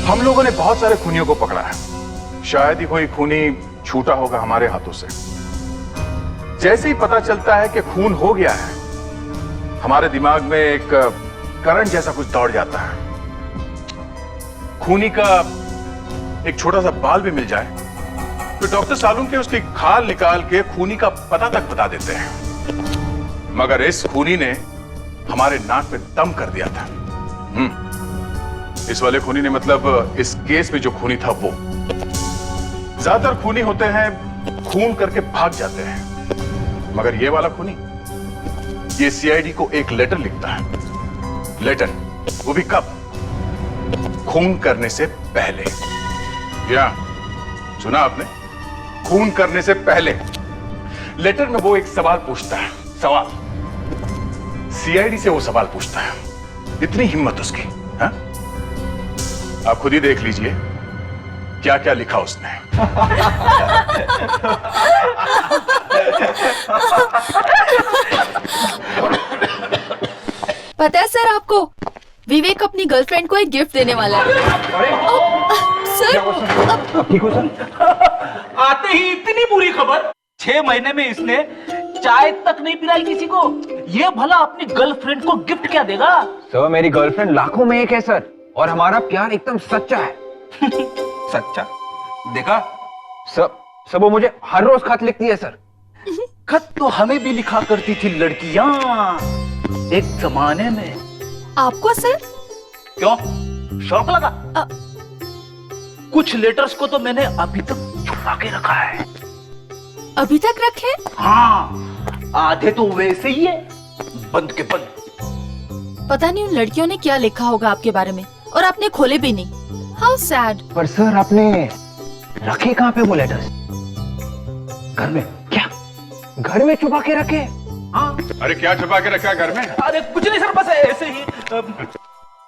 हम लोगों ने बहुत सारे खूनियों को पकड़ा है, शायद ही कोई खूनी छूटा होगा हमारे हाथों से। जैसे ही पता चलता है कि खून हो गया है, हमारे दिमाग में एक करंट जैसा कुछ दौड़ जाता है। खूनी का एक छोटा सा बाल भी मिल जाए तो डॉक्टर सालून के उसकी खाल निकाल के खूनी का पता तक बता देते हैं। मगर इस खूनी ने हमारे नाक पे दम कर दिया था। इस वाले खूनी ने, मतलब इस केस में जो खूनी था वो। ज्यादातर खूनी होते हैं खून करके भाग जाते हैं, मगर ये वाला खूनी, ये सीआईडी को एक लेटर लिखता है। लेटर, वो भी कब? खून करने से पहले। या सुना आपने? खून करने से पहले लेटर में वो एक सवाल पूछता है। सवाल सीआईडी से वो सवाल पूछता है। इतनी हिम्मत उसकी। हाँ? आप खुद ही देख लीजिए क्या क्या लिखा उसने। पता है सर आपको, विवेक अपनी गर्लफ्रेंड को एक गिफ्ट देने वाला है। सर ठीक हो सर? आते ही इतनी बुरी खबर। 6 महीने में इसने चाय तक नहीं पिलाई किसी को। ये भला अपनी गर्लफ्रेंड को गिफ्ट क्या देगा? सर मेरी गर्लफ्रेंड लाखों में एक है सर, और हमारा प्यार एकदम सच्चा है। सच्चा? देखा सर वो मुझे हर रोज खत लिखती है सर। खत तो हमें भी लिखा करती थी लड़कियां एक जमाने में। आपको सर? क्यों, शौक लगा? कुछ लेटर्स को तो मैंने अभी तक छुपा के रखा है। अभी तक रखे? हाँ, आधे तो वैसे ही है, बंद के बंद। पता नहीं उन लड़कियों ने क्या लिखा होगा आपके बारे में, और आपने खोले भी नहीं। How sad. पर सर आपने रखे कहाँ पे वो लेटर्स? घर में। क्या घर में छुपा के रखे? हाँ। अरे क्या छुपा के रखा है घर में? अरे कुछ नहीं सर, बस ऐसे ही।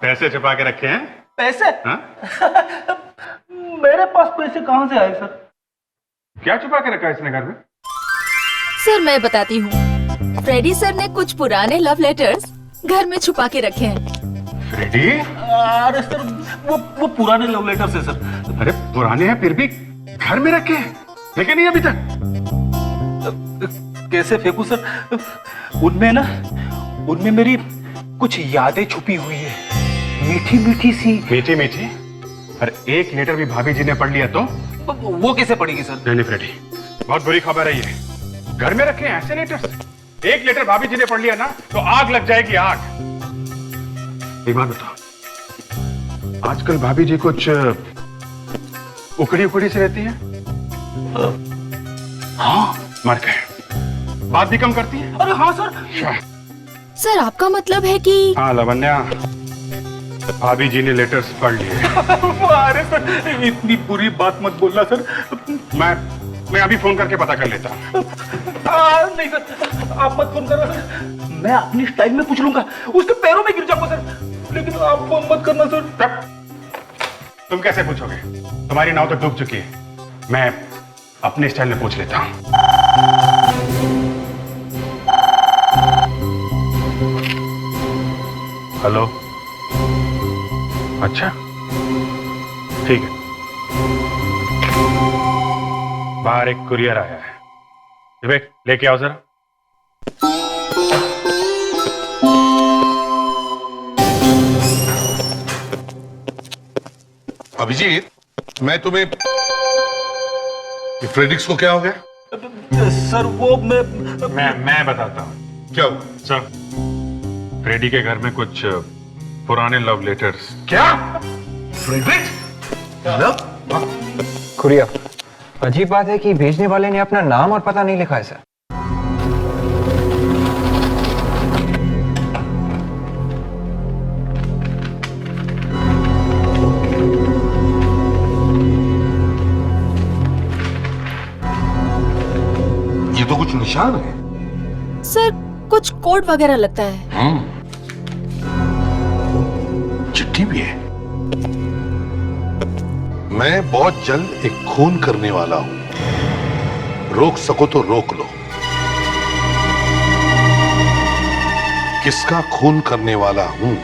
पैसे छुपा के रखे हैं? पैसे? हाँ? मेरे पास पैसे कहाँ से आए सर? क्या छुपा के रखा है इसने घर में? सर मैं बताती हूँ, फ्रेडी सर ने कुछ पुराने लव लेटर्स घर में छुपा के रखे हैं। फ्रेडी? अरे सर वो पुराने लव लेटर्स है सर। अरे पुराने हैं फिर भी घर में रखे हैं, फेंके नहीं अभी तक? कैसे फेंकू सर? उनमें मेरी कुछ यादें छुपी हुई है, मीठी मीठी सी। मीठी मीठी? अरे एक लेटर भी भाभी जी ने पढ़ लिया तो? वो कैसे पड़ेगी सर? नहीं फ्रेडी, बहुत बुरी खबर है ये। घर में रखे हैं ऐसे लेटर्स? एक लेटर भाभी जी ने पढ़ लिया ना तो आग लग जाएगी, आग। एक बात बताओ, आजकल भाभी जी कुछ उकड़ी उकड़ी से रहती है? हाँ। मर गए, बात भी कम करती है। अरे हाँ सर। सर आपका मतलब है कि? हाँ लवन्या, भाभी जी ने लेटर्स पढ़ लिए। अरे सर इतनी बुरी बात मत बोलना सर। मैं अभी फोन करके पता कर लेता हूँ। नहीं सर, आप मत फोन करना सर, मैं अपनी स्टाइल में पूछ लूंगा, उसके पैरों में गिर जाऊंगा सर, लेकिन आप फोन मत करना सर। तुम कैसे पूछोगे? तुम्हारी नाव तो डूब चुकी है, मैं अपने स्टाइल में पूछ लेता हूँ। हेलो? अच्छा ठीक है, बाहर एक कुरियर आया है, विवेक लेके आओ जरा। अभिजीत, मैं तुम्हें, फ्रेडिक्स को क्या हो गया? सर वो मैं बताता हूँ क्या हुआ? सर, फ्रेडी के घर में कुछ पुराने लव लेटर्स। क्या? फ्रेडरिक? लव? कुरियर, अजीब बात है कि भेजने वाले ने अपना नाम और पता नहीं लिखा है सर। ये तो कुछ निशान है। सर कुछ कोड वगैरह लगता है। चिट्ठी भी है। मैं बहुत जल्द एक खून करने वाला हूं, रोक सको तो रोक लो। किसका खून करने वाला हूं,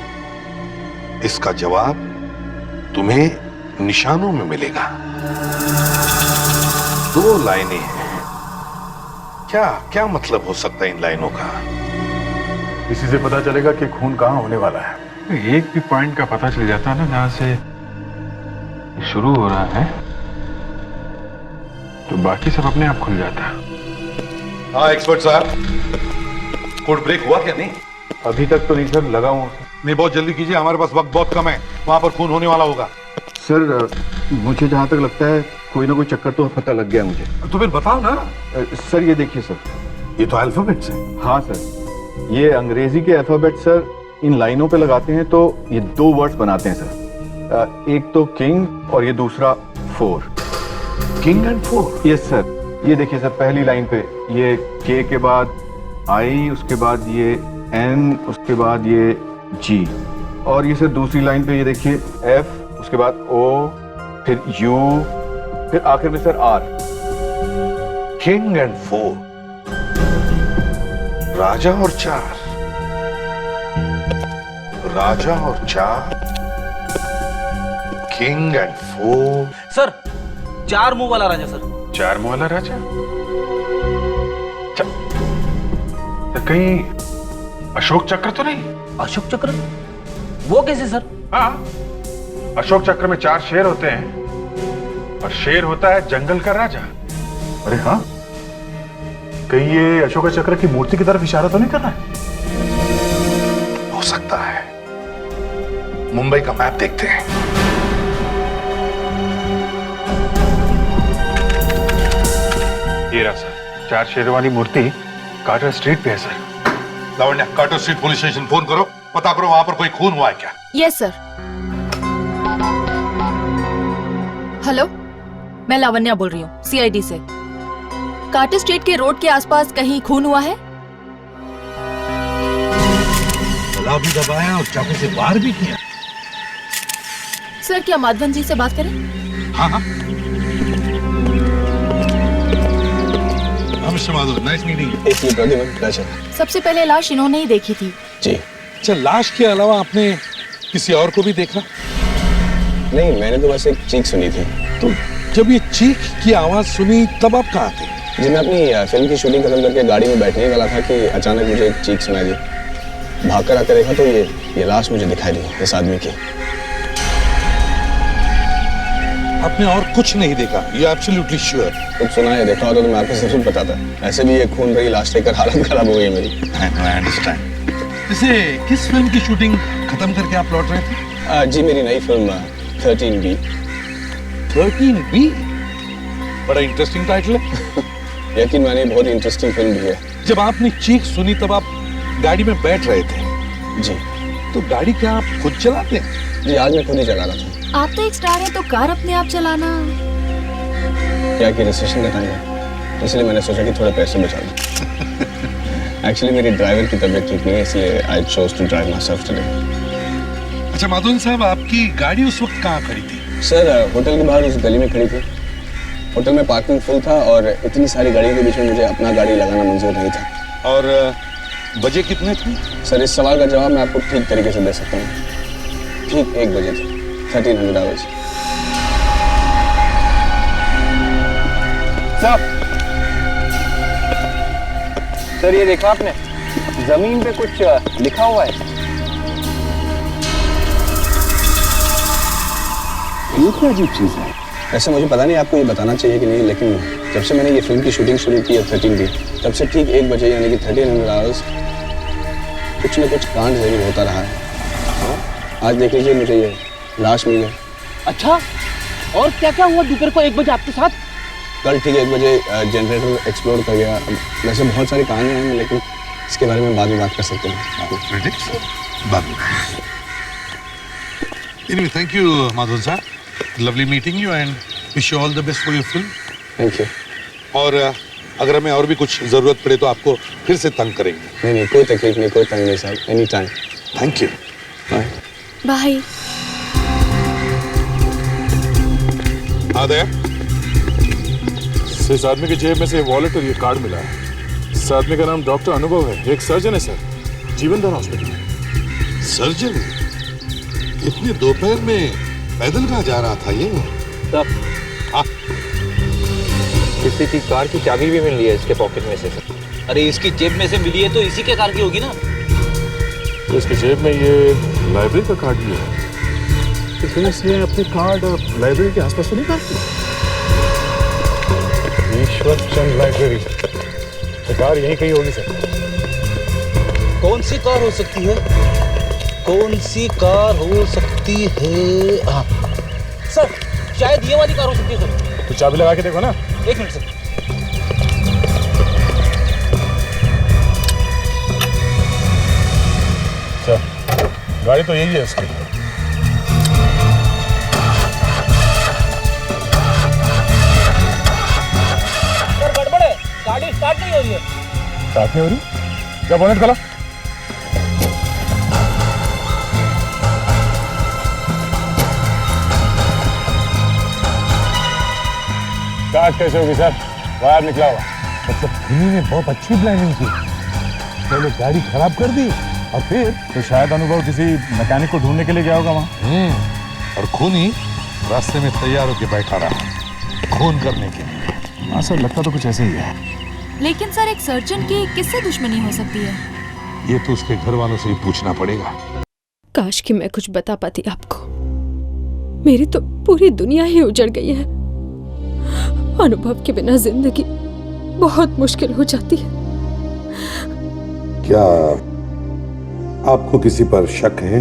इसका जवाब तुम्हें निशानों में मिलेगा। 2 लाइनें हैं। क्या क्या मतलब हो सकता है इन लाइनों का? इसी से पता चलेगा कि खून कहाँ होने वाला है। एक भी पॉइंट का पता चल जाता है ना जहां से शुरू हो रहा है, तो बाकी सब अपने आप खुल जाता है। हाँ एक्सपर्ट साहब, कोर्ट ब्रेक हुआ क्या? नहीं अभी तक तो नहीं सर, लगा हूँ। नहीं, बहुत जल्दी कीजिए, हमारे पास वक्त बहुत कम है। वहां पर खून होने वाला होगा। सर मुझे जहाँ तक लगता है कोई ना कोई चक्कर तो पता लग गया मुझे। तो फिर बताओ ना। सर ये देखिए सर। ये तो अल्फाबेट्स है। हाँ सर, ये अंग्रेजी के अल्फाबेट सर इन लाइनों पे लगाते हैं तो ये 2 वर्ड्स बनाते हैं सर। एक तो किंग और ये दूसरा 4। King and 4। Yes sir. ये देखिए सर, पहली लाइन पे ये के के बाद आई, उसके बाद ये एन, उसके बाद ये जी, और ये सर दूसरी लाइन पे ये देखिए एफ, उसके बाद ओ, फिर यू, फिर आखिर में सर आर। किंग एंड 4, राजा और 4, राजा और 4, किंग एंड 4। सर 4 मुंह वाला राजा सर। 4 मुंह वाला राजा? तो कहीं अशोक चक्र तो नहीं? अशोक चक्र वो कैसे सर? हाँ, अशोक चक्र में 4 शेर होते हैं और शेर होता है जंगल का राजा। अरे हाँ, कहीं ये अशोक चक्र की मूर्ति की तरफ इशारा तो नहीं कर रहा है? हो सकता है। मुंबई का मैप देखते हैं। ये रहा सर, 4 शेरों वाली मूर्ति कार्टर स्ट्रीट पे है sir. Lavanya, Carter street police station phone करो, पता करो वहां पर कोई खून हुआ है क्या। Yes sir. हेलो, मैं लावण्या बोल रही हूँ सीआईडी से। कार्टर स्ट्रीट के रोड के आसपास कहीं खून हुआ है? गला भी दबाया और चाकू से वार भी किया। सर क्या माधवन जी से बात करें? हाँ हाँ। Mister Madhav, nice meeting. सबसे पहले लाश इन्होंने ही देखी थी। जी। अच्छा, लाश के अलावा आपने किसी और को भी देखा? नहीं, मैंने तो बस एक चीख सुनी थी। तो जब ये चीख की आवाज सुनी तब आप कहाँ थे? जी, मैं अपनी फिल्म की शूटिंग खत्म करके गाड़ी में बैठने वाला था कि अचानक मुझे एक चीख सुनाई दी। भागकर आकर देखा तो ये लाश मुझे दिखाई दी, इस आदमी की। आपने और कुछ नहीं देखा? ये एब्सोल्युटली श्योर? कुछ सुना है, देखा होता तो मैं आपको सब बताता। ऐसे भी ये खून भरी लाश देखकर हालत खराब हो गई मेरी। I understand. वैसे किस फिल्म की शूटिंग खत्म करके आप लौट रहे थे? जी, मेरी नई फिल्म 13B। 13B? बड़ा इंटरेस्टिंग टाइटल है। यकीन मानिए, बहुत ही इंटरेस्टिंग फिल्म भी है। जब आपने चीख सुनी तब आप गाड़ी में बैठ रहे थे? जी। तो गाड़ी क्या आप खुद चलाते हैं? जी, आज मैं खुद ही चला रहा था। आप तो एक स्टार हैं तो कार अपने आप चलाना। क्या कि रिसेशन का टाइम है, इसलिए मैंने सोचा कि थोड़े पैसे बचा लूं। एक्चुअली मेरी ड्राइवर की तबीयत ठीक नहीं है, इसलिए I chose to drive myself today. अच्छा माधवन साहब, आपकी गाड़ी उस वक्त कहाँ खड़ी थी? सर, होटल के बाहर उस गली में खड़ी थी। होटल में पार्किंग फुल था और इतनी सारी गाड़ियों के बीच में मुझे अपना गाड़ी लगाना मंजूर नहीं था। और बजे कितने थे? सर, इस सवाल का जवाब मैं आपको ठीक तरीके से दे सकता हूँ। ठीक 1 बजे थे, 1300 आवर्स। सर ये देखा आपने, जमीन पे कुछ लिखा हुआ है। ये क्या अजीब चीज है? ऐसे मुझे पता नहीं आपको ये बताना चाहिए कि नहीं, लेकिन जब से मैंने ये फिल्म की शूटिंग शुरू की है 13B, तब से ठीक 1 बजे यानी कि 1300 आवर्स कुछ न कुछ कांड जरूर होता रहा है। आज देख लीजिए, मुझे ये लाश मिल गई। अच्छा, और क्या क्या हुआ दोपहर को 1 बजे आपके साथ? कल ठीक 1 बजे जनरेटर एक्सप्लोड कर गया। वैसे बहुत सारी कहानियां हैं, लेकिन इसके बारे में बाद में बात कर सकते हैं। बाद में। Anyway, thank you, माधवन साहब. Lovely meeting you and wish you all the best for your film. Thank you. और अगर हमें और भी कुछ जरूरत पड़े तो आपको फिर से तंग करेंगे। नहीं, कोई तकलीफ नहीं, कोई तंग नहीं साहब, any time. Thank you. Bye. Bye. आदया, इस आदमी की जेब में से वॉलेट और ये कार्ड मिला है। इस आदमी का नाम डॉक्टर अनुभव है, एक सर्जन है सर, जीवन दान हॉस्पिटल में। सर्जन? इतने दोपहर में पैदल कहाँ जा रहा था ये? किसी की कार की चाबी भी मिल रही है इसके पॉकेट में से सर। अरे इसकी जेब में से मिली है तो इसी के कार की होगी ना। तो इसकी जेब में ये लाइब्रेरी का कार्ड भी है, तो फिर इसने अपने कार्ड लाइब्रेरी के आसपास तो नहीं काट दिया? ईश्वर चंद लाइब्रेरी, तो कार यहीं कहीं होगी सर। कौन सी कार हो सकती है? कौन सी कार हो सकती है? हाँ सर, शायद ये वाली कार हो सकती है सर। तो चाबी लगा के देखो ना। एक मिनट सर। अच्छा, गाड़ी तो यही है उसकी। सर गड़बड़ है, गाड़ी स्टार्ट नहीं हो रही है। स्टार्ट नहीं हो रही? क्या बोनेट खोला? स्टार्ट कैसे होगी सर? वायर निकला हुआ। मतलब खुनी ने बहुत अच्छी प्लानिंग की, पहले गाड़ी खराब कर दी और फिर तो शायद अनुभव किसी मैकेनिक को ढूंढने के लिए गया होगा वहाँ। और खूनी रास्ते में तैयार होकर बैठा रहा खून करने के लिए। हाँ सर, लगता तो कुछ ऐसे ही है। लेकिन सर एक सर्जन की किससे दुश्मनी हो सकती है? ये तो उसके घर वालों से ही पूछना पड़ेगा। काश कि मैं कुछ बता पाती आपको। मेरी तो पूरी दुनिया ही उजड़ गई है। अनुभव के बिना जिंदगी बहुत मुश्किल हो जाती है। क्या आपको किसी पर शक है?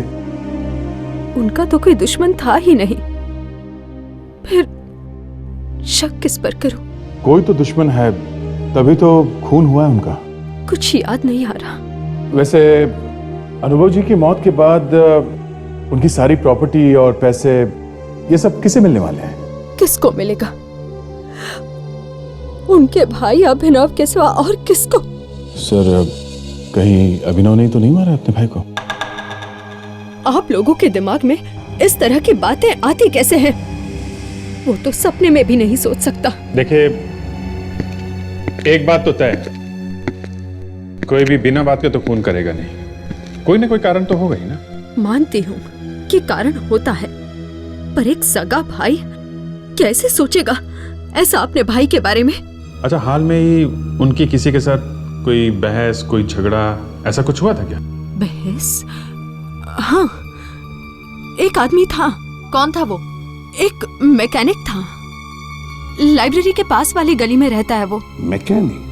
उनका तो कोई दुश्मन था ही नहीं, फिर शक किस पर करूं? कोई तो दुश्मन है, तभी तो खून हुआ है उनका। कुछ याद नहीं आ रहा। वैसे अनुभव जी की मौत के बाद उनकी सारी प्रॉपर्टी और पैसे ये सब किसे मिलने वाले हैं? किसको मिलेगा? उनके भाई अभिनव के सिवा और किसको? सर, कहीं अभिनव ने तो नहीं मारा अपने भाई को? आप लोगों के दिमाग में इस तरह की बातें आती कैसे हैं? वो तो सपने में भी नहीं सोच सकता। देखिए, एक बात तो तय, कोई भी बिना बात के तो खून करेगा नहीं। कोई ना कोई कारण तो होगा ही ना। मानती हूँ कि कारण होता है, पर एक सगा भाई कैसे सोचेगा ऐसा अपने भाई के बारे में? अच्छा, हाल में ही उनकी किसी के साथ कोई बहस, कोई झगड़ा, ऐसा कुछ हुआ था क्या? बहस? हाँ, एक आदमी था। कौन था वो? एक मैकेनिक था। लाइब्रेरी के पास वाली गली में रहता है वो। मैकेनिक?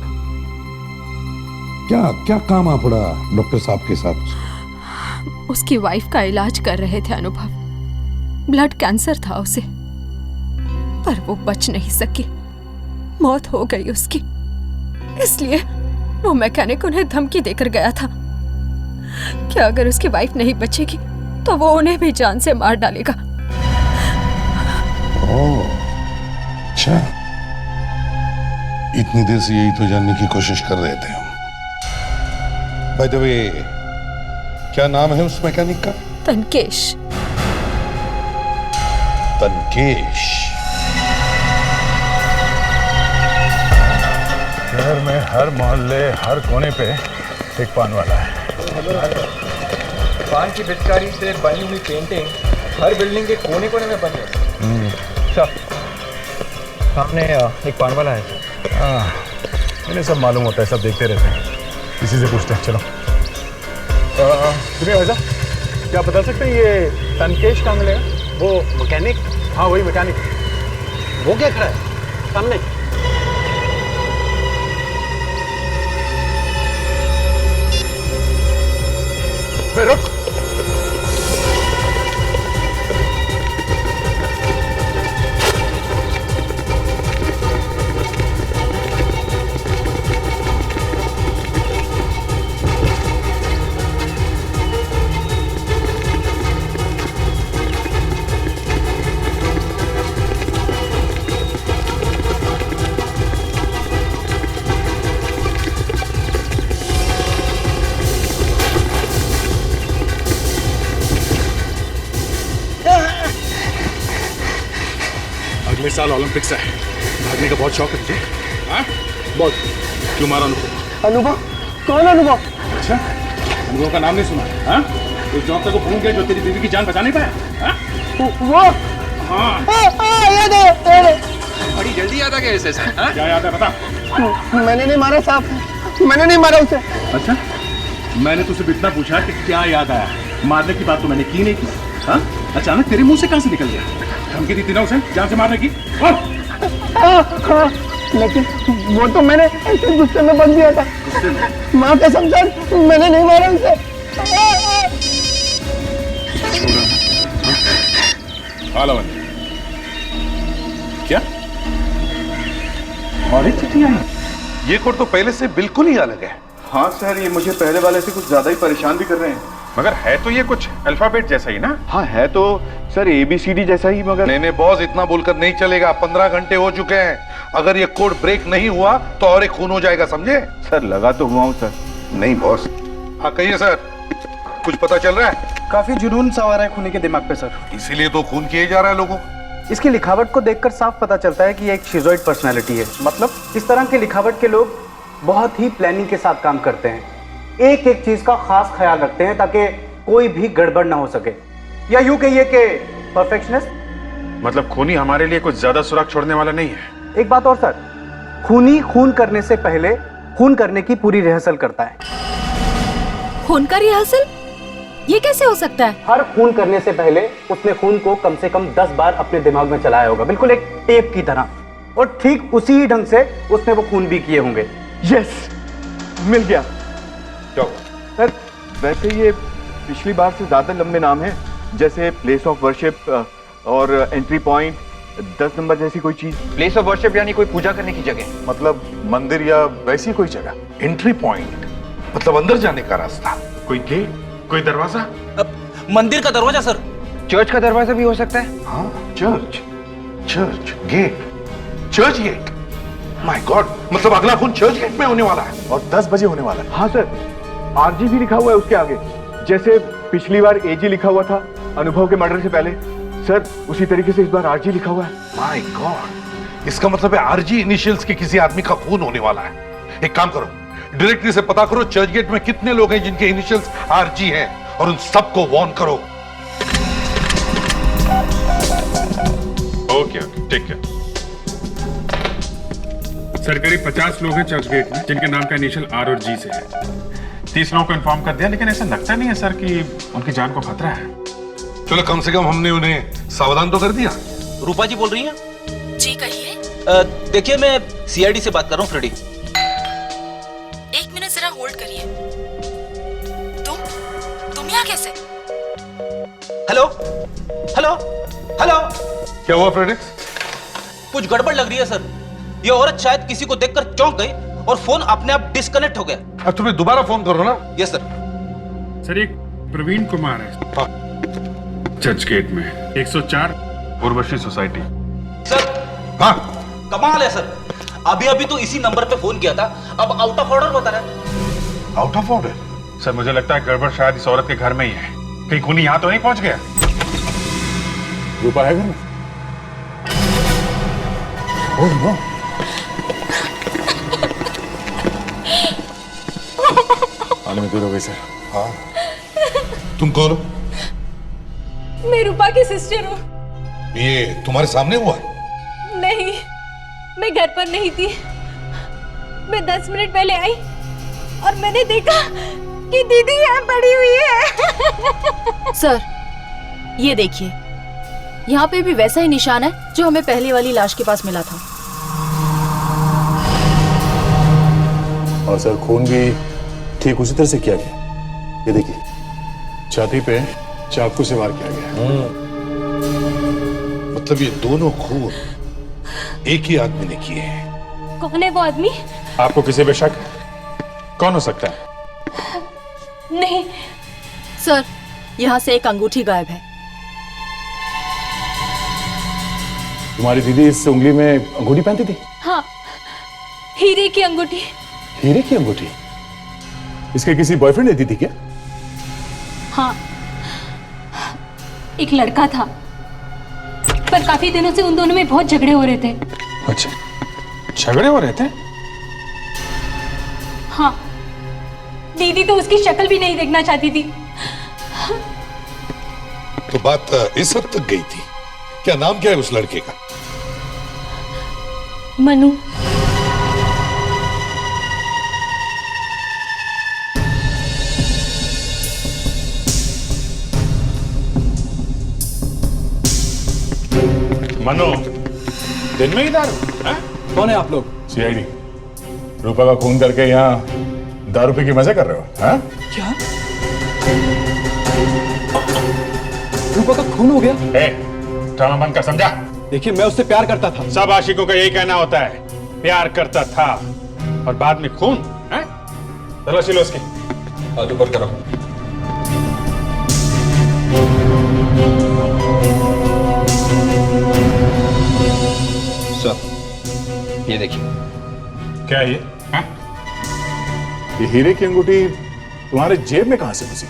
क्या क्या काम आ पड़ा डॉक्टर साहब के साथ? उसकी वाइफ का इलाज कर रहे थे अनुभव। ब्लड कैंसर था उसे, पर वो बच नहीं सकी। मौत हो गई उसकी। इसलिए वो मैकेनिक उन्हें धमकी देकर गया था कि अगर उसकी वाइफ नहीं बचेगी तो वो उन्हें भी जान से मार डालेगा। ओह, अच्छा, इतनी देर से यही तो जानने की कोशिश कर रहे थे हम। बाय द वे, क्या नाम है उस मैकेनिक का? तनकेश। तनकेश। शहर में हर मोहल्ले, हर कोने पे एक पान वाला है। पान की पिचकारी से बनी हुई पेंटिंग हर बिल्डिंग के कोने कोने में बनी है। अच्छा, सामने एक पान वाला है। इन्हें सब मालूम होता है, सब देखते रहते हैं। इसी से पूछते हैं, चलो। सुनिए भाई साहब, क्या बता सकते हैं ये तनकेश कहाँ मिलेगा? वो मैकेनिक? हाँ, वही मैकेनिक। वो क्या खड़ा है सामने? रुक। अगले साल ओलंपिक्स है, भागने का बहुत शौक है तुझे? हाँ? बहुत। क्यों मारा अनुभव? अनुभव? कौन अनुभव? अच्छा, अनुभव का नाम नहीं सुना? हाँ? उस डॉक्टर को फोन किया जो तेरी बीवी की जान बचा नहीं पाया? हाँ? वो ये दे बड़ी जल्दी याद आ गया ऐसे हाँ? क्या याद है बता। मैंने नहीं मारा साहब, मैंने नहीं मारा उसे। अच्छा, मैंने तुझसे इतना पूछा कि क्या याद आया, मारने की बात तो मैंने की नहीं की। हाँ, अचानक तेरे मुंह से कहां से निकल गया? धमकी दी थी ना उसे जान से मारने की? लेकिन वो तो मैंने ऐसे गुस्से में बंद दिया था। माँ कसम सर, मैंने नहीं मारा उसे। हाँ लवन, क्या और एक चिट्ठी आई? ये कोड तो पहले से बिल्कुल ही अलग है। हाँ सर, ये मुझे पहले वाले से कुछ ज्यादा ही परेशान भी कर रहे हैं। मगर है तो ये कुछ अल्फाबेट जैसा ही ना? हाँ है तो सर ABCD जैसा ही, मगर नहीं बॉस, इतना बोलकर नहीं चलेगा। 15 घंटे हो चुके हैं। अगर ये कोड ब्रेक नहीं हुआ तो और एक खून हो जाएगा, समझे? सर लगा तो हुआ हूँ सर। नहीं बॉस। हाँ कहिए सर, कुछ पता चल रहा है? काफी जुनून सवार है खूनी के दिमाग पे सर। इसीलिए तो खून किए जा रहा है लोगों को। इसकी लिखावट को देखकर साफ पता चलता है कि ये एक शिजोइड पर्सनालिटी है। मतलब इस तरह की लिखावट के लोग बहुत ही प्लानिंग के साथ काम करते हैं, एक एक चीज का खास ख्याल रखते हैं ताकि कोई भी गड़बड़ ना हो सके, या यूं कहिए कि परफेक्शनिस्ट। मतलब खूनी हमारे लिए कुछ ज्यादा सुराग छोड़ने वाला नहीं है। एक बात और सर, खूनी खून करने से पहले खून करने की पूरी रिहर्सल करता है। खून का रिहर्सल? ये कैसे हो सकता है? हर खून करने से पहले उसने खून को कम से कम 10 बार अपने दिमाग में चलाया होगा, बिल्कुल एक टेप की तरह, और ठीक उसी ही ढंग से उसने वो खून भी किए होंगे। यस, मिल गया। क्या सर वैसे ये पिछली बार से ज्यादा लंबे नाम हैं, जैसे प्लेस ऑफ वर्शिप और एंट्री पॉइंट, 10 नंबर जैसी कोई चीज। प्लेस ऑफ वर्शिप यानी कोई पूजा करने की जगह, मतलब मंदिर या वैसी कोई जगह। एंट्री पॉइंट मतलब अंदर जाने का रास्ता। कोई गेट, कोई दरवाजा? मंदिर का दरवाजा सर। चर्च का दरवाजा भी हो सकता है। हाँ, Churchgate, Churchgate. My God, मतलब अगला खून चर्च गेट में होने वाला है और 10 बजे होने वाला है। हाँ सर, RG भी लिखा हुआ है उसके आगे, जैसे पिछली बार AG लिखा हुआ था अनुभव के मर्डर से पहले। सर उसी तरीके से इस बार RG लिखा हुआ है। माय गॉड, इसका मतलब है RG इनिशियल्स के किसी आदमी का खून होने वाला है। एक काम करो, डायरेक्टली से पता करो चर्च गेट में कितने लोग हैं जिनके इनिशियल्स RG हैं, और उन सबको वार्न करो। ओके, ठीक है सर। करीब 50 लोग हैं चर्च गेट में जिनके नाम का इनिशियल R और G से है। 30 लोगों को इन्फॉर्म कर दिया, लेकिन ऐसा लगता नहीं है सर कि उनकी जान को खतरा है। चलो कम से कम हमने उन्हें सावधान तो कर दिया। रूपा जी बोल रही हैं? जी कहिए। देखिए मैं CID से बात कर रहा हूँ, फ्रेडी। एक मिनट जरा होल्ड करिए। तुम यहाँ कैसे? हेलो हेलो हेलो, क्या हुआ फ्रेडिक्स? कुछ गड़बड़ लग रही है सर। ये औरत शायद किसी को देखकर चौंक गई और फोन अपने आप डिस्कनेक्ट हो गया। अब तुम्हें दोबारा फोन करो ना। Yes sir. सर एक प्रवीण कुमार है चर्च गेट में, 104 उर्वशी सोसाइटी। सर हाँ कमाल है सर, अभी अभी तो इसी नंबर पे फोन किया था, अब आउट ऑफ ऑर्डर बता रहा है। Out of order? सर मुझे लगता है गड़बड़ शायद इस औरत के घर में ही है। कहीं खूनी यहाँ तो नहीं पहुंच गया? रूपा है घर में? Oh no. आने में देर हो गई सर। हाँ, तुम कौन हो? मैं रूपा की सिस्टर हूँ। ये तुम्हारे सामने हुआ? नहीं, मैं घर पर नहीं थी। मैं 10 मिनट पहले आई और मैंने देखा कि दीदी यहाँ पड़ी हुई है। सर ये देखिए, यहाँ पे भी वैसा ही निशान है जो हमें पहले वाली लाश के पास मिला था। और सर खून भी ठीक उसी तरह से किया गया। ये देखिए, छाती पे चाकू से वार किया गया। मतलब ये दोनों खून एक ही आदमी ने किए हैं। कौन है वो आदमी? आपको किसी पे शक है? कौन हो सकता है? नहीं सर, यहाँ से एक अंगूठी गायब है। तुम्हारी दीदी इस उंगली में अंगूठी पहनती थी? हाँ, हीरे की अंगूठी। हीरे की अंगूठी? इसके किसी बॉयफ्रेंड ने दी थी क्या? हाँ, एक लड़का था, पर काफी दिनों से उन दोनों में बहुत झगड़े हो रहे थे। अच्छा, झगड़े हो रहे थे? हाँ, दीदी तो उसकी शक्ल भी नहीं देखना चाहती थी। तो बात इस हद तक गई थी क्या नाम क्या है उस लड़के का? मनु। मनो, दिन में ही दारू? कौन है आप लोग? सीआईडी। रूपा का खून करके यहाँ दारू पी के मजे कर रहे हो? हाँ? क्या? रूपा का खून हो गया? ड्रामा बंद कर, समझा? देखिए, मैं उससे प्यार करता था। सब आशिकों का यही कहना होता है, प्यार करता था और बाद में खून। तलाशी लो उसकी। हाथ ऊपर करो। सर, ये देखिए। क्या है ये? हाँ? ये हीरे की अंगूठी तुम्हारे जेब में कहां से घुसी?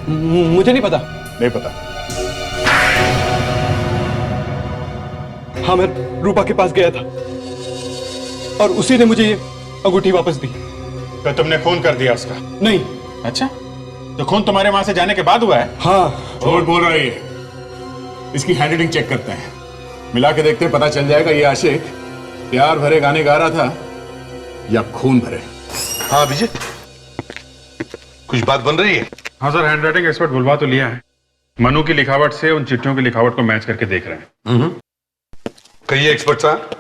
मुझे नहीं पता। नहीं पता? हाँ, मैं रूपा के पास गया था और उसी ने मुझे ये अंगूठी वापस दी। तो तुमने खून कर दिया उसका? नहीं। अच्छा, तो खून तुम्हारे वहां से जाने के बाद हुआ है? हाँ। झूठ बोल रही है। इसकी हैंडराइटिंग चेक करते हैं, मिला के देखते हैं, पता चल जाएगा ये आशिक प्यार भरे गाने गा रहा था या खून भरे। हाँ अभिजीत, कुछ बात बन रही है? हाँ सर, हैंडराइटिंग एक्सपर्ट बुलवा तो लिया है। मनु की लिखावट से उन चिट्ठियों की लिखावट को मैच करके देख रहे हैं। कहिए एक्सपर्ट साहब,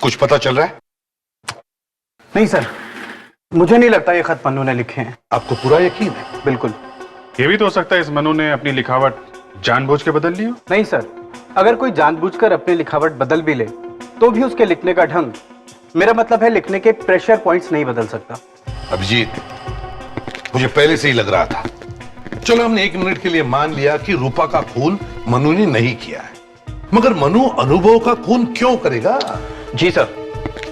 कुछ पता चल रहा है? नहीं सर, मुझे नहीं लगता ये खत मनु ने लिखे हैं। आपको पूरा यकीन है? बिल्कुल। ये भी तो हो सकता है इस मनु ने अपनी लिखावट जानबूझ के बदल ली हो। नहीं सर, अगर कोई जानबूझकर अपनी लिखावट बदल भी ले तो भी उसके लिखने का ढंग, मेरा मतलब है लिखने के प्रेशर पॉइंट्स नहीं बदल सकता। अभिजीत, मुझे पहले से ही लग रहा था। चलो हमने 1 मिनट के लिए मान लिया कि रूपा का खून मनु ने नहीं किया है, मगर मनु अनुभव का खून क्यों करेगा? जी सर,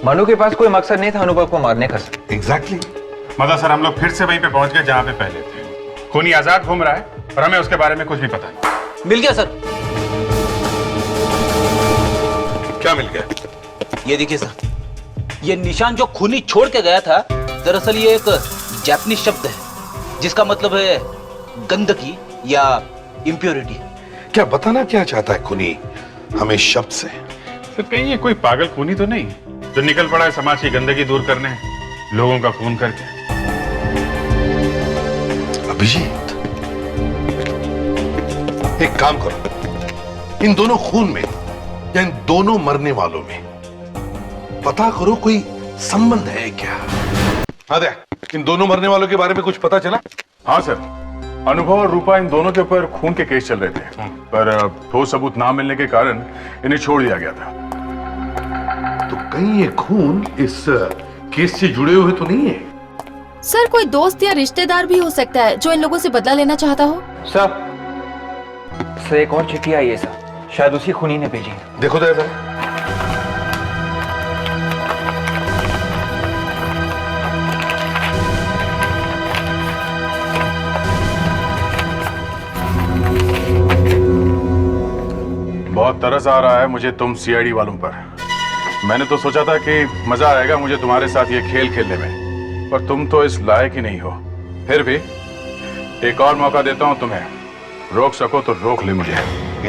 मनु के पास कोई मकसद नहीं था अनुभव को मारने का। एग्जैक्टली। मतलब सर, हम लोग फिर से वहीं पे पहुंच गए जहां पे पहले थे। खूनी आजाद घूम रहा है और हमें उसके बारे में कुछ भी पता नहीं। मिल गया सर। क्या मिल गया? ये देखिए सर, ये निशान जो खूनी छोड़ के गया था, दरअसल ये एक जापानीज शब्द है जिसका मतलब है गंदगी या इम्प्योरिटी। क्या बताना क्या चाहता है खूनी हमें शब्द से? सर, कहीं ये कोई पागल खूनी तो नहीं जो निकल पड़ा है समाज की गंदगी दूर करने, लोगों का खून करके? अभिजीत, एक काम करो, इन दोनों खून में या इन दोनों मरने वालों में पता करो कोई संबंध है क्या? हाँ दे, इन दोनों मरने वालों के बारे में कुछ पता चला? हाँ सर, अनुभव और रूपा इन दोनों के ऊपर खून के केस चल रहे थे, पर ठोस सबूत ना मिलने के कारण इन्हें छोड़ दिया गया था। तो कहीं ये खून इस केस से जुड़े हुए तो नहीं है? सर, कोई दोस्त या रिश्तेदार भी हो सकता है जो इन लोगों से बदला लेना चाहता हो। सर एक और चिट्ठी आई है सर, शायद उसी खूनी ने भेजी है। देखो तो ऐसा। बहुत तरस आ रहा है मुझे तुम सीआईडी वालों पर। मैंने तो सोचा था कि मजा आएगा मुझे तुम्हारे साथ ये खेल खेलने में, पर तुम तो इस लायक ही नहीं हो। फिर भी एक और मौका देता हूं तुम्हें, रोक सको तो रोक ले मुझे।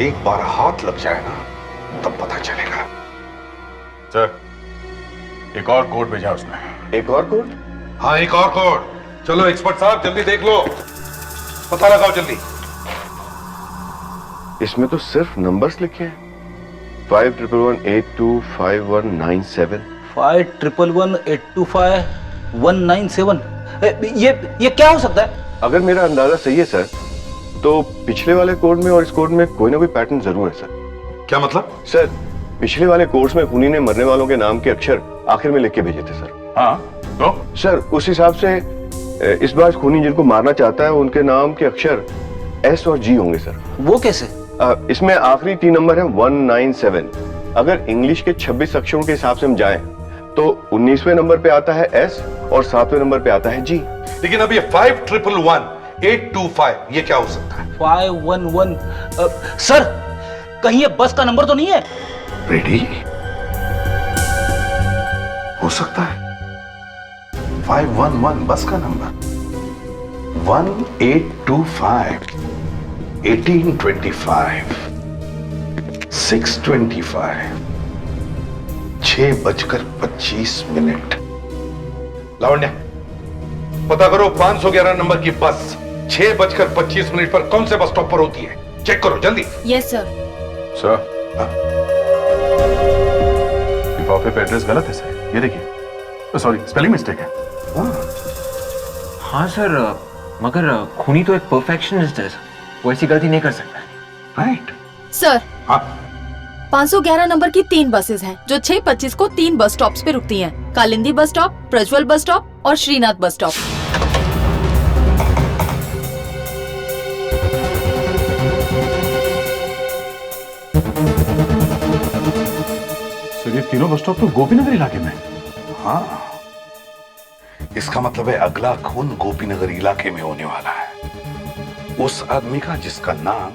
एक बार हाथ लग जाए ना, तब पता चलेगा। सर, एक और कोड भेजा उसने। एक और कोड? हाँ, एक और कोड। चलो एक्सपर्ट साहब, जल्दी देख लो, पता लगाओ जल्दी। इसमें तो सिर्फ नंबर्स लिखे हैं। 5111825197। 5111825197। ये क्या हो सकता है? अगर मेरा अंदाजा सही है सर, तो पिछले वाले कोड में और इस कोड में कोई ना कोई पैटर्न जरूर है सर। क्या मतलब? सर, पिछले वाले कोड्स में खूनी ने मरने वालों के नाम के अक्षर आखिर में लिख के भेजे थे सर। हाँ, तो सर उस हिसाब से इस बार खूनी जिनको मारना चाहता है उनके नाम के अक्षर एस और जी होंगे सर। वो कैसे? इसमें आखिरी 3 नंबर है 197। अगर इंग्लिश के 26 अक्षरों के हिसाब से हम जाएं तो 19वें नंबर पे आता है एस और 7वें नंबर पे आता है जी। लेकिन अब ये 51118225 ये क्या हो सकता है? 511 सर, कहीं ये बस का नंबर तो नहीं है? रेडी? हो सकता है 511 बस का नंबर। 1825 1825 6:25 6:25 लावण्या, पता करो 511 नंबर की बस 6:25 पर कौन से बस स्टॉप पर होती है। चेक करो जल्दी। Yes sir. सर, लिफाफे पे एड्रेस गलत है सर, ये देखिए। सॉरी, स्पेलिंग मिस्टेक है। हाँ सर, मगर खूनी तो एक परफेक्शनिस्ट है सर, वो ऐसी गलती नहीं कर सकता। राइट सर, हाँ 511 नंबर की 3 बसेस हैं जो 6:25 को 3 बस स्टॉप्स पे रुकती हैं। Kalindi bus stop, Prajwal bus stop और श्रीनाथ बस स्टॉप। सर, ये तीनों बस स्टॉप तो गोपीनगर इलाके में। हाँ, इसका मतलब है अगला खून गोपीनगर इलाके में होने वाला है, उस आदमी का जिसका नाम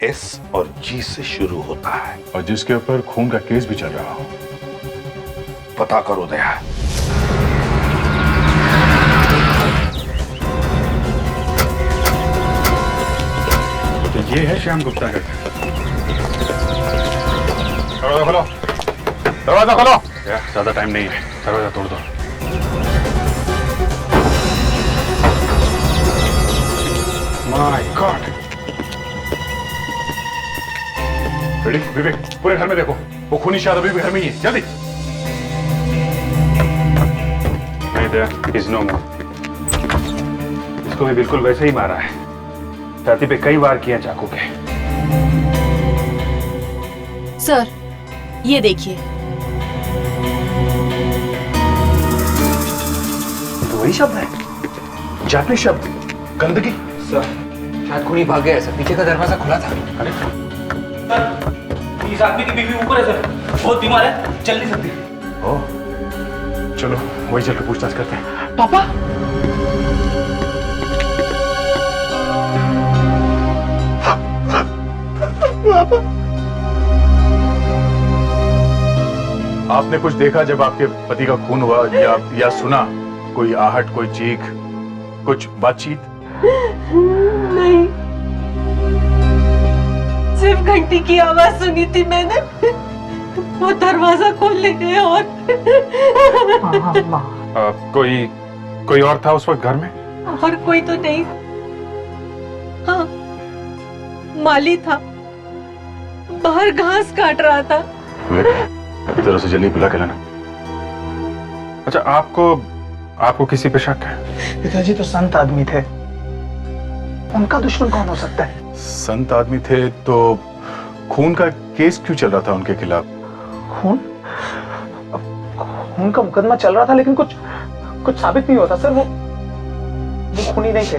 एस और जी से शुरू होता है और जिसके ऊपर खून का केस भी चल रहा हो। पता करो दया। तो ये है श्याम गुप्ता का घर। दरवाजा खोलो, दरवाजा खोलो। ज्यादा टाइम नहीं है, दरवाजा तोड़ दो। My God. रेडी विवेक, पूरे घर में देखो, वो खूनी शायद अभी भी घर में ही है। जल्दी। नहीं दया, इज नो मोर। इसको भी बिल्कुल वैसे ही मारा है, छाती पे कई वार किया चाकू के। सर, ये देखिए। तो वही शब्द है, जापानी शब्द, गंदगी। सर, शायद खूनी भाग गया है सर, पीछे का दरवाजा खुला था। अरे सर, इस आदमी की बीवी ऊपर है सर, बहुत बीमार है, चल नहीं सकती। ओ, चलो वही चल के पूछताछ करते हैं। पापा, आपने कुछ देखा जब आपके पति का खून हुआ, या सुना कोई आहट, कोई चीख, कुछ बातचीत? नहीं, सिर्फ घंटी की आवाज सुनी थी मैंने। वो दरवाजा खोलने गए और कोई और था उस वक्त घर में? और कोई तो नहीं। हाँ, माली था, बाहर घास काट रहा था। जरा से जल्दी बुला के लाना। अच्छा, आपको किसी पे शक है? पिताजी तो संत आदमी थे, उनका दुश्मन कौन हो सकता है? संत आदमी थे तो खून का केस क्यों चल रहा था उनके खिलाफ? खून? खून का मुकदमा चल रहा था, लेकिन कुछ साबित नहीं होता सर। वो खूनी नहीं थे।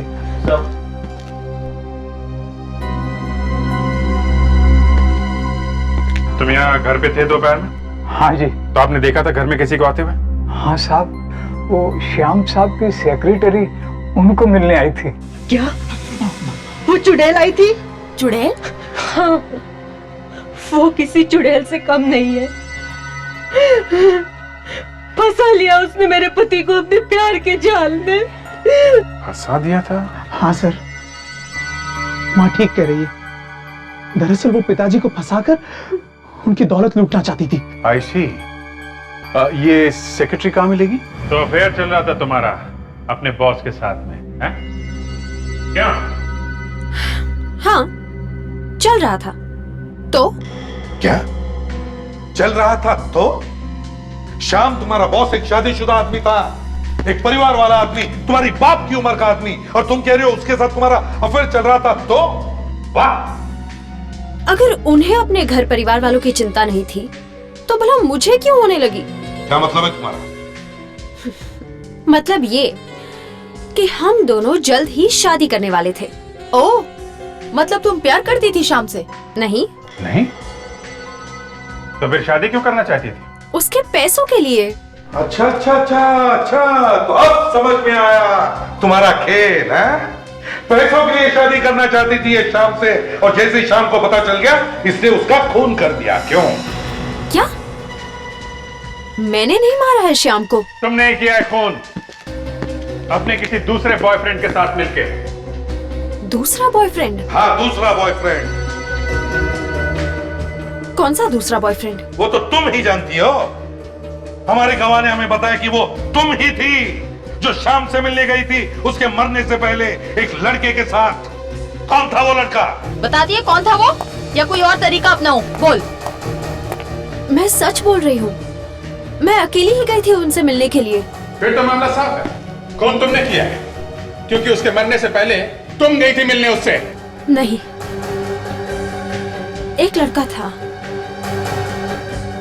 तुम यहाँ घर पे थे दोपहर में? हाँ जी। तो आपने देखा था घर में किसी को आते हुए? हाँ साहब, वो श्याम साहब की सेक्रेटरी उनको मिलने आई थी। क्या वो चुड़ैल आई थी? चुड़ैल? हाँ, वो किसी चुड़ैल से कम नहीं है। फंसा लिया उसने मेरे पति को अपने प्यार के जाल में। फंसा दिया था? हाँ सर, माँ ठीक कह रही है। दरअसल वो पिताजी को फंसाकर उनकी दौलत लूटना चाहती थी। आई सी। ये सेक्रेटरी कहाँ मिलेगी? तो अफेयर चल रहा था तुम्हारा अपने बॉस के साथ में, हैं? क्या? हाँ, चल रहा था। तो क्या चल रहा था? तो श्याम तुम्हारा बॉस एक शादीशुदा आदमी था, एक परिवार वाला आदमी, तुम्हारी बाप की उम्र का आदमी, और तुम कह रहे हो उसके साथ तुम्हारा अफेयर चल रहा था? तो वाह! अगर उन्हें अपने घर परिवार वालों की चिंता नहीं थी तो भला मुझे क्यों होने लगी? क्या मतलब है तुम्हारा? मतलब ये कि हम दोनों जल्द ही शादी करने वाले थे। ओह, मतलब तुम प्यार करती थी श्याम से? नहीं। नहीं? तो फिर शादी क्यों करना चाहती थी? उसके पैसों के लिए। अच्छा अच्छा अच्छा अच्छा, तो अब समझ में आया तुम्हारा खेल है। पैसों के लिए शादी करना चाहती थी ये शाम से, और जैसे ही शाम को पता चल गया इसने उसका खून कर दिया। क्यों? क्या? मैंने नहीं मारा है श्याम को। तुमने किया है खून अपने किसी दूसरे बॉयफ्रेंड के साथ मिलके। दूसरा बॉयफ्रेंड? हाँ, दूसरा बॉयफ्रेंड। कौन सा दूसरा बॉयफ्रेंड? वो तो तुम ही जानती हो। हमारे गवाह ने हमें बताया कि वो तुम ही थी जो शाम से मिलने गई थी उसके मरने से पहले एक लड़के के साथ। कौन था वो लड़का? बता दिए कौन था वो, या कोई और तरीका अपनाऊं? बोल। मैं सच बोल रही हूँ, मैं अकेली ही गई थी उनसे मिलने के लिए। फिर तो मामला साफ है, कौन तुमने किया है, क्योंकि उसके मरने से पहले तुम गई थी मिलने उससे। नहीं, एक लड़का था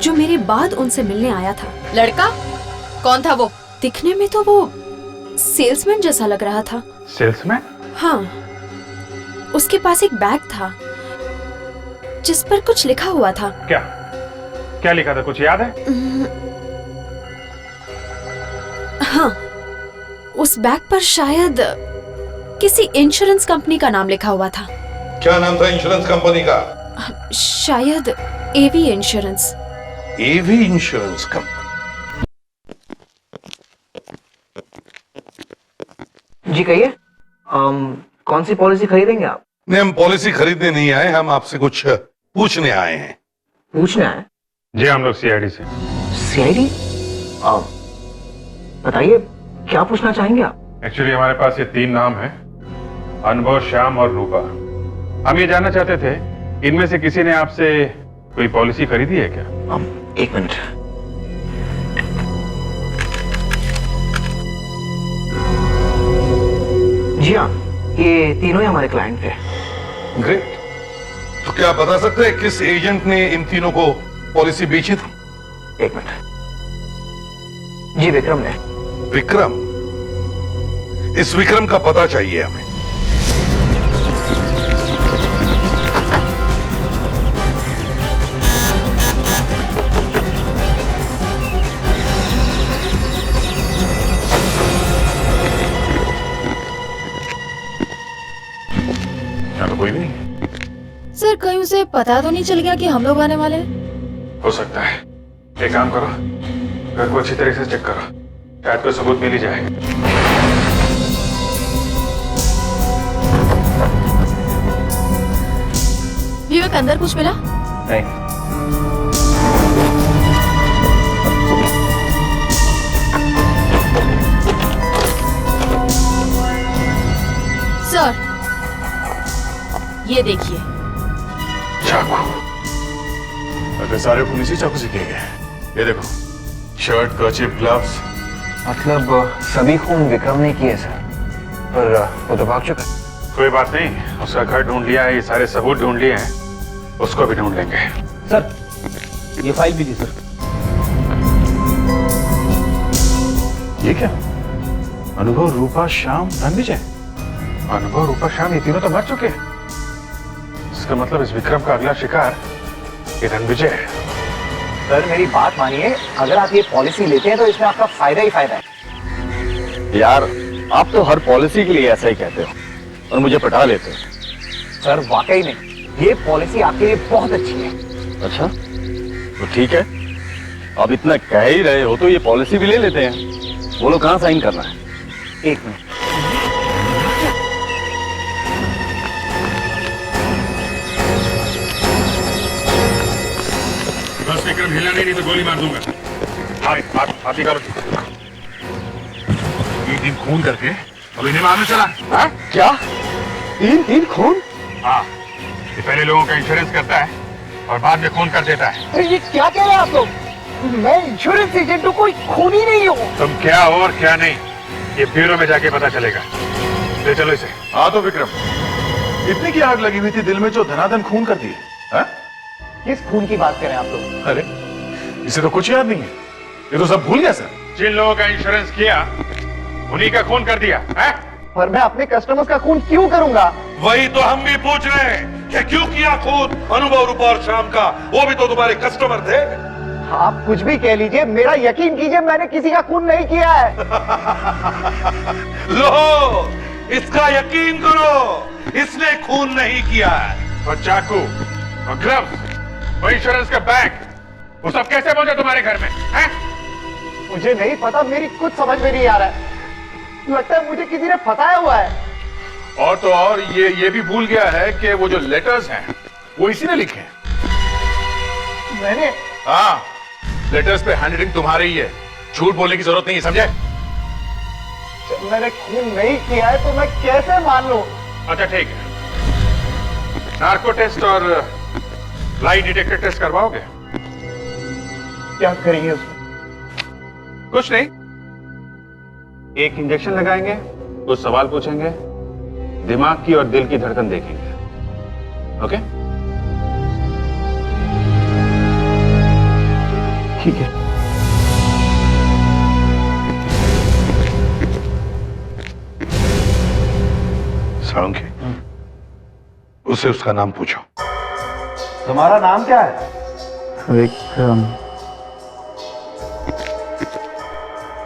जो मेरे बाद उनसे मिलने आया था। लड़का? कौन था वो? दिखने में तो वो सेल्समैन जैसा लग रहा था। सेल्समैन? हाँ, उसके पास एक बैग था जिस पर कुछ लिखा हुआ था। क्या क्या लिखा था, कुछ याद है? हाँ, उस बैग पर शायद किसी इंश्योरेंस कंपनी का नाम लिखा हुआ था। क्या नाम था इंश्योरेंस कंपनी का? शायद एवी इंश्योरेंस। एवी इंश्योरेंस कंपनी। जी कहिए, कौन सी पॉलिसी खरीदेंगे आप? नहीं, हम पॉलिसी खरीदने नहीं आए, हम आपसे कुछ पूछने आए हैं। पूछना है? जी हम लोग सीआईडी से। सीआईडी? बताइए क्या पूछना चाहेंगे आप? एक्चुअली हमारे पास ये 3 नाम हैं, अनुभव, श्याम और रूपा। हम ये जानना चाहते थे, इनमें से किसी ने आपसे कोई पॉलिसी खरीदी है क्या? 1 मिनट। जी हाँ, ये तीनों ही हमारे क्लाइंट थे। ग्रेट। तो क्या आप बता सकते हैं किस एजेंट ने इन तीनों को पॉलिसी बेची थी? 1 मिनट। जी विक्रम ने। विक्रम? इस विक्रम का पता चाहिए हमें। तो कोई नहीं। सर कहीं उसे पता तो नहीं चल गया कि हम लोग आने वाले हैं? हो सकता है। एक काम करो, घर को अच्छी तरह से चेक करो, शायद कोई सबूत मिल ही जाए। विवेक अंदर कुछ मिला? नहीं। सर ये देखिए, चाकू। अरे सारे खून इसी चाकू से किए गए। ये देखो, शर्ट, कर्चिफ, ग्लव्स। मतलब सभी खून विक्रम ने किए सर, पर वो तो भाग चुका है। कोई बात नहीं, उसका घर ढूंढ लिया है, ये सारे सबूत ढूंढ लिए हैं, उसको भी ढूंढ लेंगे। सर ये फाइल भी दी सर। ये क्या? अनुभव, रूपा, श्याम, रणविजय। अनुभव, रूपा, श्याम, ये तीनों तो मर चुके हैं। इसका मतलब इस विक्रम का अगला शिकार ये रणविजय है। सर मेरी बात मानिए, अगर आप ये पॉलिसी लेते हैं तो इसमें आपका फायदा ही फायदा है। यार आप तो हर पॉलिसी के लिए ऐसा ही कहते हो और मुझे पटा लेते हो। सर वाकई में ये पॉलिसी आपके लिए बहुत अच्छी है। अच्छा तो ठीक है, अब इतना कह ही रहे हो तो ये पॉलिसी भी ले लेते हैं। बोलो कहाँ साइन करना है? 1 मिनट। बस विक्रम हिला नहीं तो गोली मार दूंगा। हाथ निकालो। 3 खून करके अब इन्हें मारने चला? हाँ? क्या 3 खून? हाँ, ये पहले लोगों का इंश्योरेंस करता है और बाद में खून कर देता है। ये क्या कह रहे हैं आप लोग? मैं इंश्योरेंस एजेंट हूँ, कोई खूनी नहीं हूँ। तुम क्या हो और क्या नहीं, ये ब्यूरो में जाके पता चलेगा। ले चलो इसे। हाँ तो विक्रम, इतनी की आग लगी हुई थी दिल में जो धनाधन खून कर दिए। हाँ? किस खून की बात करें आप लोग? अरे इसे तो कुछ याद नहीं है, ये तो सब भूल गया सर। जिन लोगों का इंश्योरेंस किया उन्हीं का खून कर दिया है? पर मैं अपने कस्टमर्स का खून क्यों करूंगा? वही तो हम भी पूछ रहे हैं कि क्यों किया खून अनुभव, रूपा और श्याम का? वो भी तो तुम्हारे कस्टमर थे। आप कुछ भी कह लीजिए, मेरा यकीन कीजिए मैंने किसी का खून नहीं किया है। लो इसका यकीन करो, इसने खून नहीं किया है। और चाकू और ग्लव्स, वो इंश्योरेंस का बैग, वो सब कैसे पहुंचा तुम्हारे घर में? हैं? मुझे नहीं पता, मेरी कुछ समझ में नहीं आ रहा है। लगता है मुझे किसी ने फंसाया हुआ है। और तो और ये भी भूल गया है कि वो जो लेटर्स हैं वो इसी ने लिखे हैं। मैंने हाँ, लेटर्स पे हैंडराइटिंग तुम्हारी ही है, झूठ बोलने की जरूरत नहीं है, समझे? जब मैंने खून नहीं किया है तो मैं कैसे मान लूं? अच्छा ठीक है, नार्को टेस्ट और लाई डिटेक्टर टेस्ट करवाओगे? क्या करेंगे उसमें? कुछ नहीं, एक इंजेक्शन लगाएंगे, कुछ सवाल पूछेंगे, दिमाग की और दिल की धड़कन देखेंगे। ओके? ठीक है। साळुंखे, उससे उसका नाम पूछो। तुम्हारा नाम क्या है? विक्रम।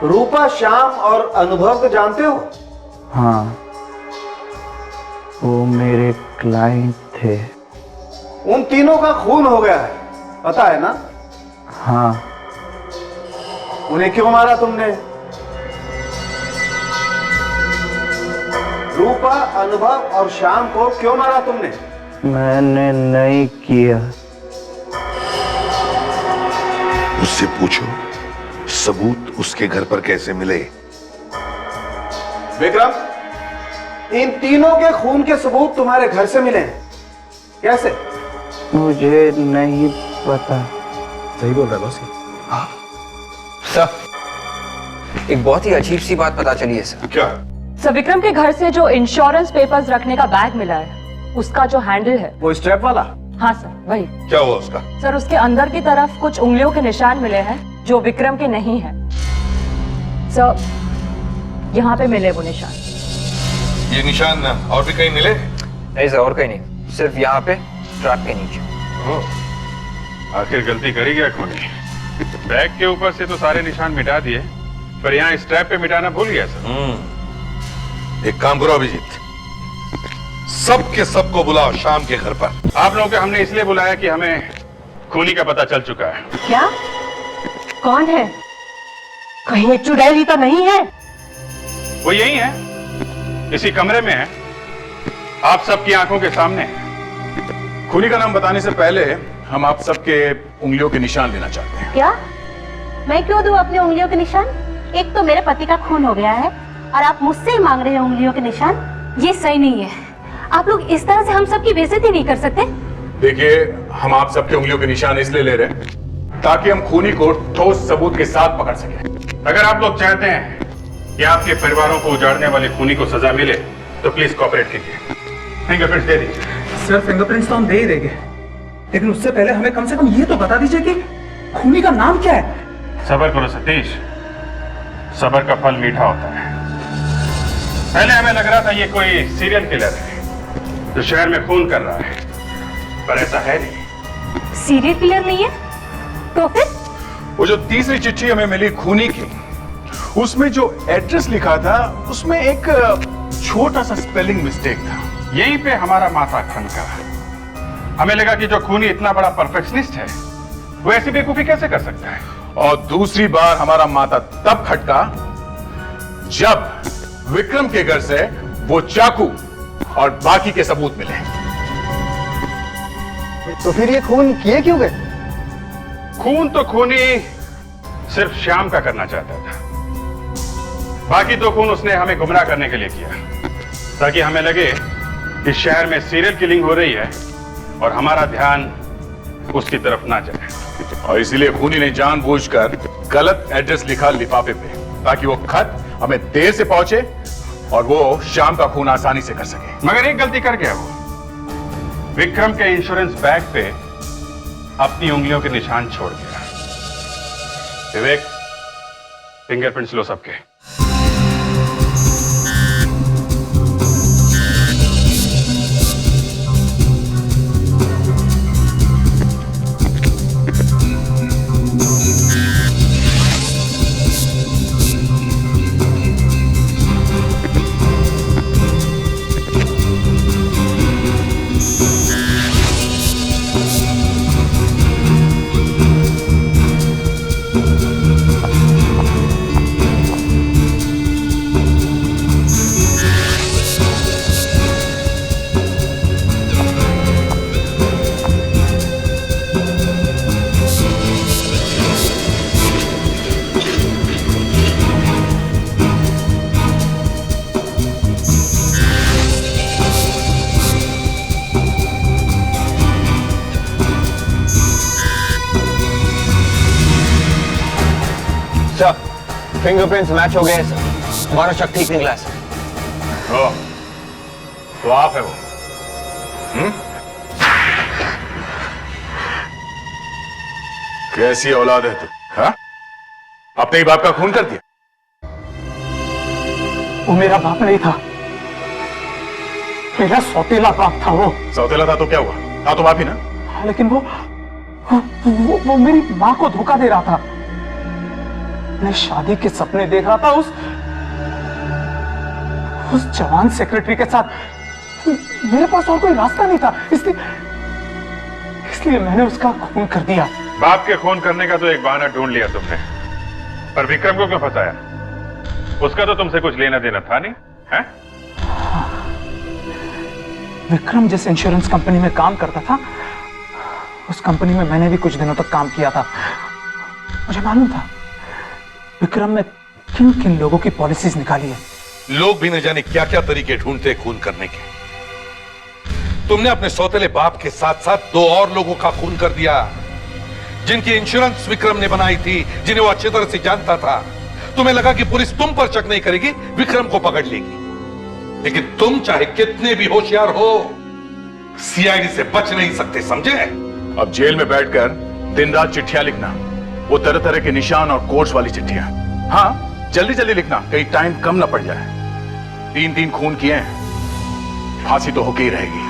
रूपा, श्याम और अनुभव को जानते हो? हाँ, वो मेरे क्लाइंट थे। उन तीनों का खून हो गया है, पता है ना? हाँ। उन्हें क्यों मारा तुमने? रूपा, अनुभव और श्याम को क्यों मारा तुमने? मैंने नहीं किया। उससे पूछो सबूत उसके घर पर कैसे मिले। विक्रम, इन तीनों के खून के सबूत तुम्हारे घर से मिले हैं, कैसे? मुझे नहीं पता। सही बोल रहा बॉस। सर, एक बहुत ही अजीब सी बात पता चली है सर। क्या? सर, विक्रम के घर से जो इंश्योरेंस पेपर्स रखने का बैग मिला है, उसका जो हैंडल है, वो स्ट्रैप वाला? हाँ सर, वही। क्या हुआ उसका? सर, उसके अंदर की तरफ कुछ उंगलियों के निशान मिले हैं जो विक्रम के नहीं हैं। सर, यहाँ पे मिले वो निशान। ये निशान और भी कहीं मिले? नहीं सर, और कहीं नहीं, सिर्फ यहाँ पे स्ट्रैप के नीचे। आखिर गलती करी क्या खूनी? बैग के ऊपर से तो सारे निशान मिटा दिए, पर यहाँ स्ट्रैप पे मिटाना भूल गया सर। एक काम करो अभिजीत, सबके सबको बुलाओ शाम के घर पर। आप लोगों को हमने इसलिए बुलाया कि हमें खूनी का पता चल चुका है। क्या? कौन है? कहीं एक चुड़ैली तो नहीं है? वो यही है, इसी कमरे में है, आप सबकी आंखों के सामने। खूनी का नाम बताने से पहले हम आप सबके उंगलियों के निशान लेना चाहते हैं। क्या? मैं क्यों दूं अपनी उंगलियों के निशान? एक तो मेरे पति का खून हो गया है और आप मुझसे ही मांग रहे हैं उंगलियों के निशान। ये सही नहीं है। आप लोग इस तरह से हम सबकी बेइज्जती नहीं कर सकते। देखिए, हम आप सबके उंगलियों के निशान इसलिए ले रहे हैं ताकि हम खूनी को ठोस सबूत के साथ पकड़ सकें। अगर आप लोग चाहते हैं कि आपके परिवारों को उजाड़ने वाले खूनी को सजा मिले तो प्लीज कोऑपरेट कीजिए, फिंगरप्रिंट्स दे दीजिए। सर, फिंगरप्रिंट्स तो हम दे ही देंगे, लेकिन उससे पहले हमें कम से कम ये तो बता दीजिए कि खूनी का नाम क्या है। सबर करो सतीश, सबर का फल मीठा होता है। पहले हमें लग रहा था ये कोई सीरियल किलर है जो शहर में खून कर रहा है, पर ऐसा है नहीं। सीरियल किलर नहीं है तो फिर? वो जो तीसरी चिट्ठी हमें मिली खूनी की, उसमें जो एड्रेस लिखा था उसमें एक छोटा सा स्पेलिंग मिस्टेक था। यहीं पे हमारा माथा खनका। हमें लगा कि जो खूनी इतना बड़ा परफेक्शनिस्ट है वो ऐसी बेवकूफी कैसे कर सकता है। और दूसरी बार हमारा माथा तब खटका जब विक्रम के घर से वो चाकू और बाकी के सबूत मिले। तो फिर ये खून किए क्यों गए? खून तो खूनी सिर्फ श्याम का करना चाहता था, बाकी तो खून उसने हमें गुमराह करने के लिए किया, ताकि हमें लगे कि शहर में सीरियल किलिंग हो रही है और हमारा ध्यान उसकी तरफ ना जाए। और इसीलिए खूनी ने जानबूझकर गलत एड्रेस लिखा लिफाफे पे, ताकि वो खत हमें देर से पहुंचे और वो शाम का खून आसानी से कर सके। मगर एक गलती कर गया वो, विक्रम के इंश्योरेंस बैग पे अपनी उंगलियों के निशान छोड़ गया। विवेक, फिंगरप्रिंट्स लो सबके। सर फिंगरप्रिंट्स मैच हो गए सर, हमारा शक ठीक निकला है सर। तो आप है वो? कैसी औलाद है तू? हाँ? अपने ही बाप का खून कर दिया? वो मेरा बाप नहीं था, मेरा सौतेला बाप था। वो सौतेला था तो क्या हुआ? था तो बाप ही ना। लेकिन वो मेरी माँ को धोखा दे रहा था। मैं शादी के सपने देख रहा था उस जवान सेक्रेटरी के साथ। मेरे पास और कोई रास्ता नहीं था, इसलिए मैंने उसका खून कर दिया। बाप के खून करने का तो एक बहाना ढूंढ लिया तुमने, पर विक्रम को क्यों फंसाया? उसका तो तुमसे कुछ लेना देना था नहीं है? विक्रम जिस इंश्योरेंस कंपनी में काम करता था, उस कंपनी में मैंने भी कुछ दिनों तक काम किया था। मुझे मालूम था विक्रम ने किन किन लोगों की पॉलिसीज निकाली है। लोग भी न जाने क्या क्या तरीके ढूंढते खून करने के। तुमने अपने सौतेले बाप के साथ साथ 2 और लोगों का खून कर दिया, जिनकी इंश्योरेंस विक्रम ने बनाई थी, जिन्हें वो अच्छी तरह से जानता था। तुम्हें लगा कि पुलिस तुम पर शक नहीं करेगी, विक्रम को पकड़ लेगी। लेकिन तुम चाहे कितने भी होशियार हो, सीआईडी से बच नहीं सकते, समझे? अब जेल में बैठकर दिन रात चिट्ठियां लिखना, वो तरह तरह के निशान और कोड्स वाली चिट्ठियां। हाँ, जल्दी जल्दी लिखना, कहीं टाइम कम ना पड़ जाए। 3 खून किए हैं, फांसी तो होके ही रहेगी।